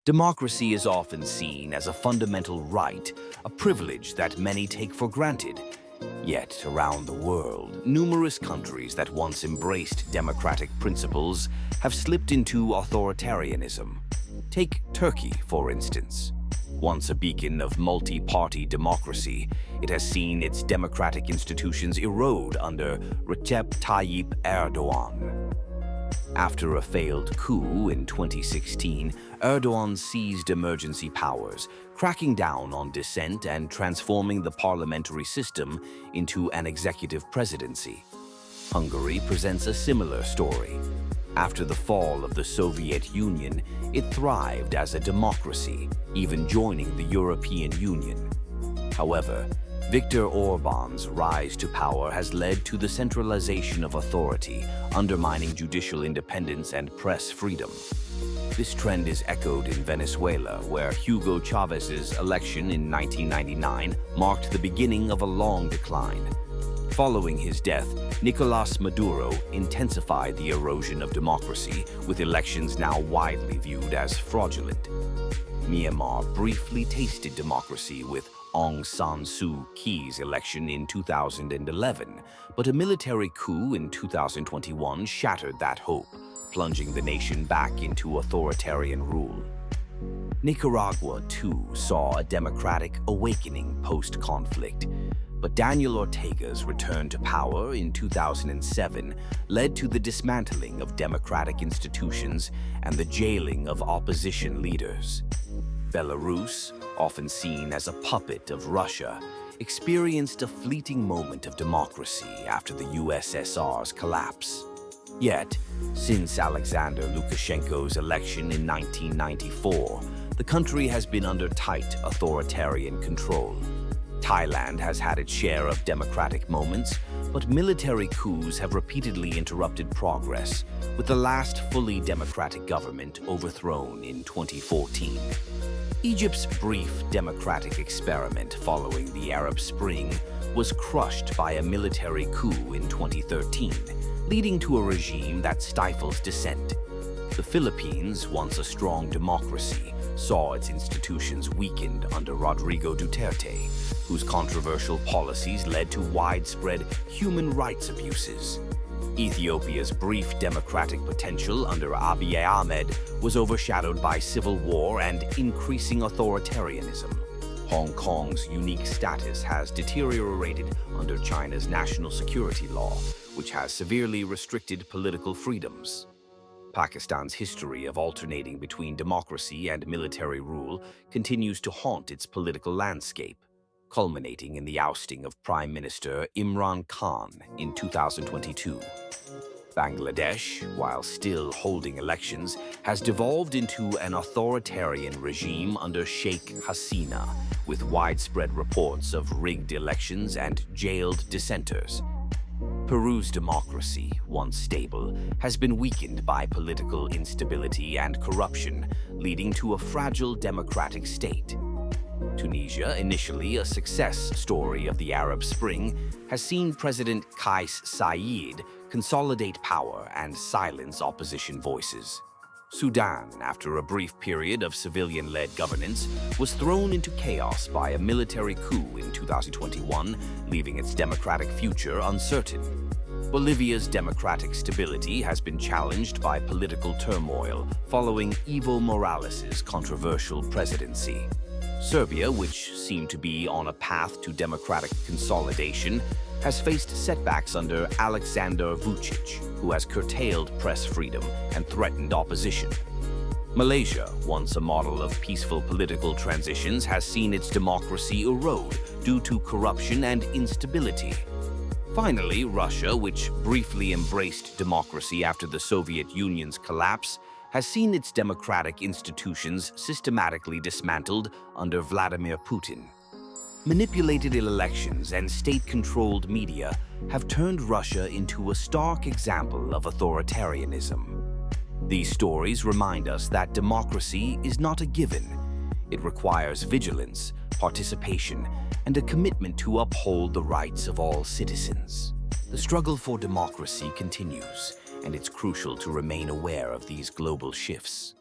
Democracy is often seen as a fundamental right, a privilege that many take for granted. Yet, around the world, numerous countries that once embraced democratic principles have slipped into authoritarianism. Take Turkey, for instance. Once a beacon of multi-party democracy, it has seen its democratic institutions erode under Recep Tayyip Erdogan. After a failed coup in 2016, Erdogan seized emergency powers, cracking down on dissent and transforming the parliamentary system into an executive presidency. Hungary presents a similar story. After the fall of the Soviet Union, it thrived as a democracy, even joining the European Union. However, Viktor Orban's rise to power has led to the centralization of authority, undermining judicial independence and press freedom. This trend is echoed in Venezuela, where Hugo Chávez's election in 1999 marked the beginning of a long decline. Following his death, Nicolás Maduro intensified the erosion of democracy, with elections now widely viewed as fraudulent. Myanmar briefly tasted democracy with Aung San Suu Kyi's election in 2011, but a military coup in 2021 shattered that hope, plunging the nation back into authoritarian rule. Nicaragua, too, saw a democratic awakening post-conflict, but Daniel Ortega's return to power in 2007 led to the dismantling of democratic institutions and the jailing of opposition leaders. Belarus, often seen as a puppet of Russia, experienced a fleeting moment of democracy after the USSR's collapse. Yet, since Alexander Lukashenko's election in 1994, the country has been under tight authoritarian control. Thailand has had its share of democratic moments, but military coups have repeatedly interrupted progress, with the last fully democratic government overthrown in 2014. Egypt's brief democratic experiment following the Arab Spring was crushed by a military coup in 2013, leading to a regime that stifles dissent. The Philippines, once a strong democracy, saw its institutions weakened under Rodrigo Duterte, whose controversial policies led to widespread human rights abuses. Ethiopia's brief democratic potential under Abiy Ahmed was overshadowed by civil war and increasing authoritarianism. Hong Kong's unique status has deteriorated under China's national security law, which has severely restricted political freedoms. Pakistan's history of alternating between democracy and military rule continues to haunt its political landscape, culminating in the ousting of Prime Minister Imran Khan in 2022. Bangladesh, while still holding elections, has devolved into an authoritarian regime under Sheikh Hasina, with widespread reports of rigged elections and jailed dissenters. Peru's democracy, once stable, has been weakened by political instability and corruption, leading to a fragile democratic state. Tunisia, initially a success story of the Arab Spring, has seen President Kais Saied consolidate power and silence opposition voices. Sudan, after a brief period of civilian-led governance, was thrown into chaos by a military coup in 2021, leaving its democratic future uncertain. Bolivia's democratic stability has been challenged by political turmoil following Evo Morales' controversial presidency. Serbia, which seemed to be on a path to democratic consolidation, has faced setbacks under Aleksandar Vučić, who has curtailed press freedom and threatened opposition. Malaysia, once a model of peaceful political transitions, has seen its democracy erode due to corruption and instability. Finally, Russia, which briefly embraced democracy after the Soviet Union's collapse, has seen its democratic institutions systematically dismantled under Vladimir Putin. Manipulated elections and state-controlled media have turned Russia into a stark example of authoritarianism. These stories remind us that democracy is not a given. It requires vigilance, participation, and a commitment to uphold the rights of all citizens. The struggle for democracy continues, and it's crucial to remain aware of these global shifts.